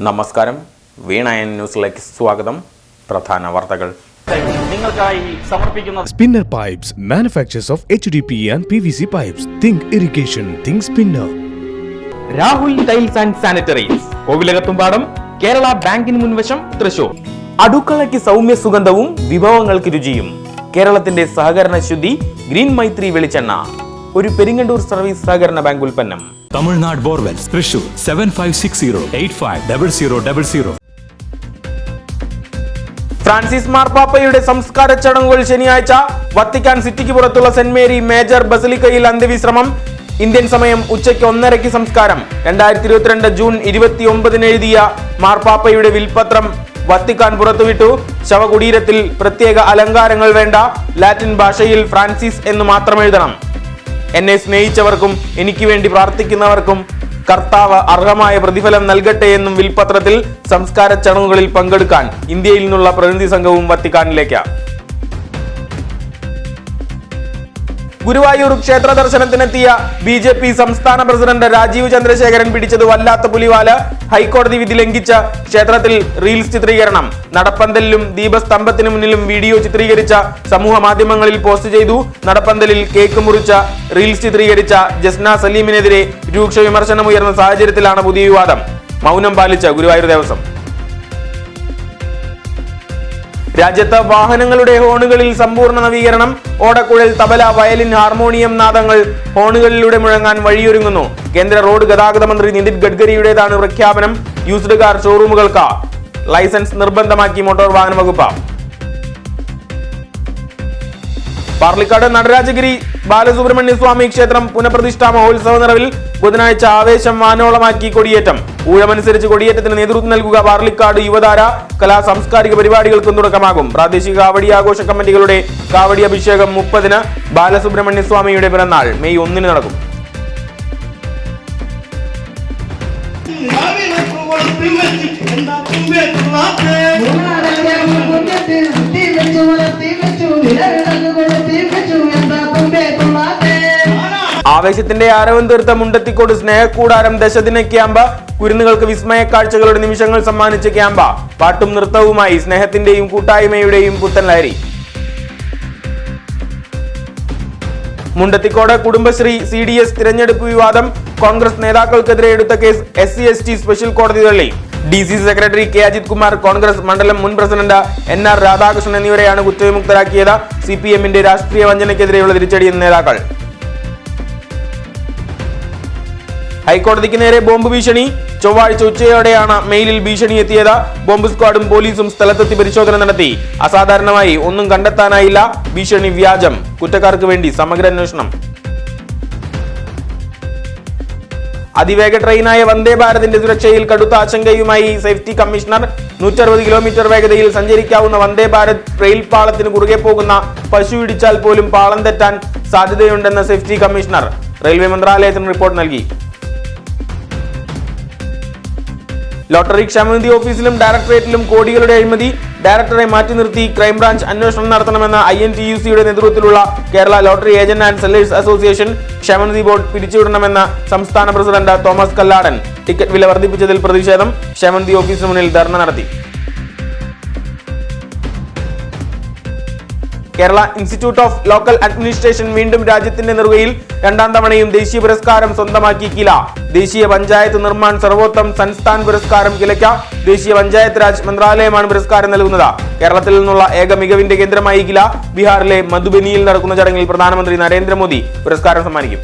നമസ്കാരം, വീണയൻ ന്യൂസിലേക്ക് സ്വാഗതം. പ്രധാന വാർത്തകൾ നിങ്ങൾക്കായി സമർപ്പിക്കുന്ന Spinner Pipes manufacturers of HDPE and PVC pipes. Think irrigation, think spinner. Rahul tiles and sanitaries, Kovilakathumpadam, Kerala ബാങ്കിന് മുൻവശം, തൃശൂർ. അടുക്കളയ്ക്ക് സൗമ്യ സുഗന്ധവും വിഭവങ്ങൾക്ക് രുചിയും. കേരളത്തിന്റെ സഹകരണ ശുദ്ധി ഗ്രീൻ മൈത്രി വെളിച്ചെണ്ണ, ഒരു പെരിങ്ങണ്ടൂർ സർവീസ് സഹകരണ ബാങ്ക് ഉൽപ്പന്നം. തമിഴ്നാട് ബോർവെൽസ്, തൃശൂർ 7560850000. ഫ്രാൻസിസ് മാർപ്പാപ്പയുടെ സംസ്കാര ചടങ്ങുകൾ ശനിയാഴ്ച വത്തിക്കാൻ സിറ്റിക്ക് പുറത്തുള്ള സെന്റ് മേരി മേജർ ബസലിക്കയിൽ അന്ത്യവിശ്രമം. ഇന്ത്യൻ സമയം ഉച്ചയ്ക്ക് 1:30 സംസ്കാരം. 2022 ജൂൺ 29 എഴുതിയ മാർപ്പാപ്പയുടെ വിൽപത്രം വത്തിക്കാൻ പുറത്തുവിട്ടു. ശവകുടീരത്തിൽ പ്രത്യേക അലങ്കാരങ്ങൾ വേണ്ട. ലാറ്റിൻ ഭാഷയിൽ ഫ്രാൻസിസ് എന്ന് മാത്രം എഴുതണം. എന്നെ സ്നേഹിച്ചവർക്കും എനിക്ക് വേണ്ടി പ്രാർത്ഥിക്കുന്നവർക്കും കർത്താവ് അർഹമായ പ്രതിഫലം നൽകട്ടെ എന്നും വിൽപത്രത്തിൽ. സംസ്കാര ചടങ്ങുകളിൽ പങ്കെടുക്കാൻ ഇന്ത്യയിൽ നിന്നുള്ള പ്രതിനിധി സംഘവും വത്തിക്കാനിലേക്ക്. ഗുരുവായൂർ ക്ഷേത്ര ദർശനത്തിനെത്തിയ BJP സംസ്ഥാന പ്രസിഡന്റ് രാജീവ് ചന്ദ്രശേഖരൻ പിടിച്ചത് വല്ലാത്ത പുലിവാല്. ഹൈക്കോടതി വിധി ലംഘിച്ച ക്ഷേത്രത്തിൽ റീൽസ് ചിത്രീകരണം. നടപ്പന്തലിലും ദീപസ്തംഭത്തിന് മുന്നിലും വീഡിയോ ചിത്രീകരിച്ച സമൂഹ മാധ്യമങ്ങളിൽ പോസ്റ്റ് ചെയ്തു. നടപ്പന്തലിൽ കേക്ക് മുറിച്ച റീൽസ് ചിത്രീകരിച്ച ജസ്ന സലീമിനെതിരെ രൂക്ഷ വിമർശനമുയർന്ന സാഹചര്യത്തിലാണ് പുതിയ വിവാദം. മൗനം പാലിച്ച ഗുരുവായൂർ ദേവസ്വം. രാജ്യത്ത് വാഹനങ്ങളുടെ ഹോണുകളിൽ സമ്പൂർണ്ണ നവീകരണം. ഓടക്കുഴൽ, തബല, വയലിൻ, ഹാർമോണിയം നാദങ്ങൾ ഹോണുകളിലൂടെ മുഴങ്ങാൻ വഴിയൊരുങ്ങുന്നു. കേന്ദ്ര റോഡ് ഗതാഗത മന്ത്രി നിതിൻ ഗഡ്കരിയുടേതാണ് പ്രഖ്യാപനം. യൂസ്ഡ് കാർ ഷോറൂമുകൾക്ക് ലൈസൻസ് നിർബന്ധമാക്കി മോട്ടോർ വാഹന വകുപ്പ്. പാർലിക്കാട് നടരാജഗിരി ബാലസുബ്രഹ്മണ്യ സ്വാമി ക്ഷേത്രം പുനഃപ്രതിഷ്ഠാ മഹോത്സവ നിറവിൽ. ബുധനാഴ്ച ആവേശം വാനോളമാക്കി കൊടിയേറ്റം. ഊഴമനുസരിച്ച് കൊടിയേറ്റത്തിന് നേതൃത്വം നൽകുക പാർലിക്കാട് യുവതാര. കലാ സാംസ്കാരിക പരിപാടികൾക്കും തുടക്കമാകും. പ്രാദേശിക കാവടി ആഘോഷ കമ്മിറ്റികളുടെ കാവടി അഭിഷേകം 30-ന്. ബാലസുബ്രഹ്മണ്യ സ്വാമിയുടെ പിറന്നാൾ മെയ് 1-ന് നടക്കും. ആവേശത്തിന്റെ ആരവം തീർത്ത മുണ്ടത്തിക്കോട് സ്നേഹക്കൂടാരം ദശദിന ക്യാമ്പ്. കുരുന്നുകൾക്ക് വിസ്മയ കാഴ്ചകളുടെ നിമിഷങ്ങൾ സമ്മാനിച്ച ക്യാമ്പ്. പാട്ടും നൃത്തവുമായി സ്നേഹത്തിന്റെയും കൂട്ടായ്മയുടെയും പുത്തൻ ലഹരി. മുണ്ടത്തിക്കോട് കുടുംബശ്രീ CDS തിരഞ്ഞെടുപ്പ് വിവാദം. കോൺഗ്രസ് നേതാക്കൾക്കെതിരെ എടുത്ത കേസ് SC/ST സ്പെഷ്യൽ കോടതി തള്ളി. DCC secretary K Ajith Kumar, Congress മണ്ഡലം മുൻ പ്രസിഡന്റ് NR രാധാകൃഷ്ണൻ എന്നിവരെയാണ് കുറ്റവിമുക്തരാക്കിയത്. CPM-ന്റെ രാഷ്ട്രീയ വഞ്ചനയ്ക്കെതിരെയുള്ള തിരിച്ചടിയെന്ന് നേതാക്കൾ. ഹൈക്കോടതിക്ക് നേരെ ബോംബ് ഭീഷണി. ചൊവ്വാഴ്ച ഉച്ചയോടെയാണ് മെയിലിൽ ഭീഷണി എത്തിയത്. ബോംബ് സ്ക്വാഡും പോലീസും സ്ഥലത്തെത്തി പരിശോധന നടത്തി. അസാധാരണമായി ഒന്നും കണ്ടെത്താനായില്ല. ഭീഷണി വ്യാജം. കുറ്റക്കാർക്ക് വേണ്ടി സമഗ്ര അന്വേഷണം. അതിവേഗ ട്രെയിനായ വന്ദേ ഭാരതിന്റെ സുരക്ഷയിൽ കടുത്ത ആശങ്കയുമായി സേഫ്റ്റി കമ്മീഷണർ. 160 കിലോമീറ്റർ വേഗതയിൽ സഞ്ചരിക്കാവുന്ന വന്ദേ ഭാരത് റെയിൽ പാളത്തിന് കുറുകെ പോകുന്ന പശു ഇടിച്ചാൽ പോലും പാളം തെറ്റാൻ സാധ്യതയുണ്ടെന്ന് സേഫ്റ്റി കമ്മീഷണർ റെയിൽവേ മന്ത്രാലയത്തിന് റിപ്പോർട്ട് നൽകി. ലോട്ടറി ക്ഷേമനിധി ഓഫീസിലും ഡയറക്ടറേറ്റിലും കോടികളുടെ അഴിമതി. ഡയറക്ടറെ മാറ്റി നിർത്തി ക്രൈംബ്രാഞ്ച് അന്വേഷണം നടത്തണമെന്ന INTUC-യുടെ നേതൃത്വത്തിലുള്ള Kerala lottery agent and sellers association. ക്ഷേമനിധി ബോർഡ് പിരിച്ചുവിടണമെന്ന സംസ്ഥാന പ്രസിഡന്റ് തോമസ് കല്ലാടൻ. ടിക്കറ്റ് വില വർദ്ധിപ്പിച്ചതിൽ പ്രതിഷേധം. ക്ഷേമനിധി ഓഫീസിന് മുന്നിൽ ധർണ നടത്തി. Kerala institute of local administration വീണ്ടും രാജ്യത്തിന്റെ നെറുകയിൽ. 2ാം തവണയും ദേശീയ പുരസ്കാരം സ്വന്തമാക്കി കില. ദേശീയ പഞ്ചായത്ത് നിർമ്മാൺ സർവോത്തം സംസ്ഥാൻ പുരസ്കാരം കിലയ്ക്ക്. ദേശീയ പഞ്ചായത്ത് രാജ് മന്ത്രാലയമാണ് പുരസ്കാരം നൽകുന്നത്. കേരളത്തിൽ നിന്നുള്ള ഏക മികവിന്റെ കേന്ദ്രമായി കില. ബീഹാറിലെ മധുബനിയിൽ നടക്കുന്ന ചടങ്ങിൽ പ്രധാനമന്ത്രി നരേന്ദ്രമോദി പുരസ്കാരം സമ്മാനിക്കും.